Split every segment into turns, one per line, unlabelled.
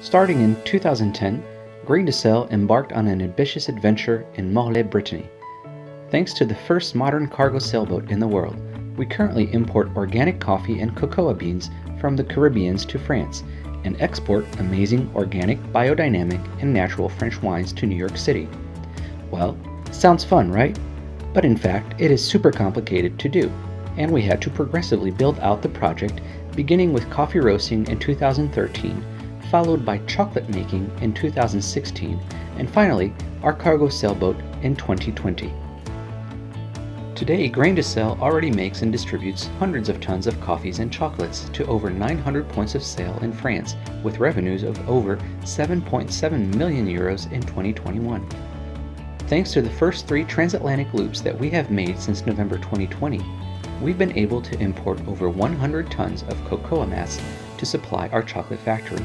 Starting in 2010, Grain to Sell embarked on an ambitious adventure in Morlaix, Brittany. Thanks to the first modern cargo sailboat in the world, we currently import organic coffee and cocoa beans from the Caribbean to France and export amazing organic, biodynamic, and natural French wines to New York City. Well, sounds fun, right? But in fact, it is super complicated to do, and we had to progressively build out the project, beginning with coffee roasting in 2013, followed by chocolate making in 2016, and finally, our cargo sailboat in 2020. Today, Grain to Sell already makes and distributes hundreds of tons of coffees and chocolates to over 900 points of sale in France, with revenues of over 7.7 million euros in 2021. Thanks to the first 3 transatlantic loops that we have made since November 2020, we've been able to import over 100 tons of cocoa mass to supply our chocolate factory.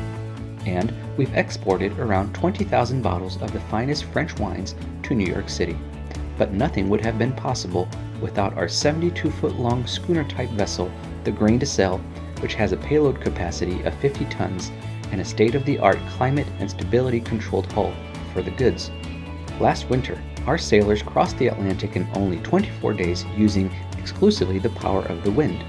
And we've exported around 20,000 bottles of the finest French wines to New York City. But nothing would have been possible without our 72-foot-long schooner-type vessel, the Grain to Sell, which has a payload capacity of 50 tons and a state-of-the-art climate and stability-controlled hull for the goods. Last winter, our sailors crossed the Atlantic in only 24 days using exclusively the power of the wind.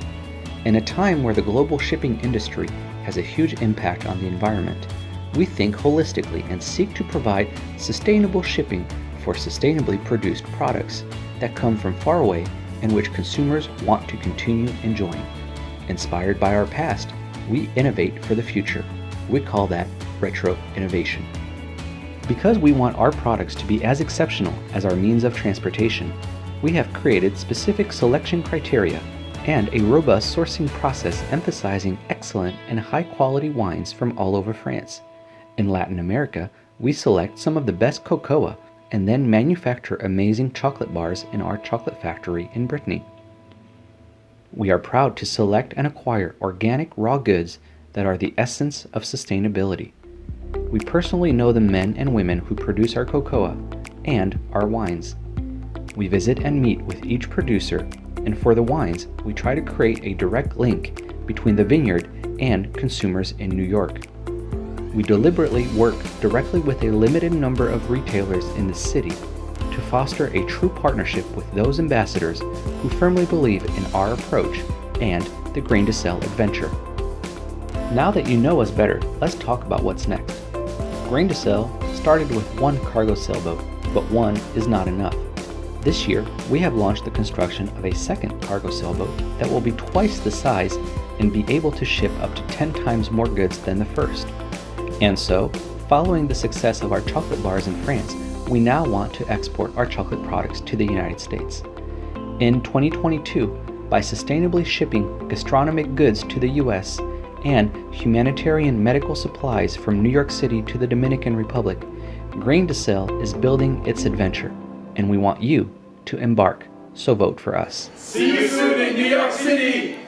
In a time where the global shipping industry has a huge impact on the environment, we think holistically and seek to provide sustainable shipping for sustainably produced products that come from far away and which consumers want to continue enjoying. Inspired by our past, we innovate for the future. We call that retro innovation. Because we want our products to be as exceptional as our means of transportation, we have created specific selection criteria and a robust sourcing process emphasizing excellent and high-quality wines from all over France. In Latin America, we select some of the best cocoa and then manufacture amazing chocolate bars in our chocolate factory in Brittany. We are proud to select and acquire organic raw goods that are the essence of sustainability. We personally know the men and women who produce our cocoa and our wines. We visit and meet with each producer, and for the wines, we try to create a direct link between the vineyard and consumers in New York. We deliberately work directly with a limited number of retailers in the city to foster a true partnership with those ambassadors who firmly believe in our approach and the Grain to Sell adventure. Now that you know us better, let's talk about what's next. Grain to Sell started with one cargo sailboat, but one is not enough. This year, we have launched the construction of a second cargo sailboat that will be twice the size and be able to ship up to 10 times more goods than the first. And so, following the success of our chocolate bars in France, we now want to export our chocolate products to the United States. In 2022, by sustainably shipping gastronomic goods to the US and humanitarian medical supplies from New York City to the Dominican Republic, Grain to Sell is building its adventure, and we want you to embark, so vote for us.
See you soon in New York City!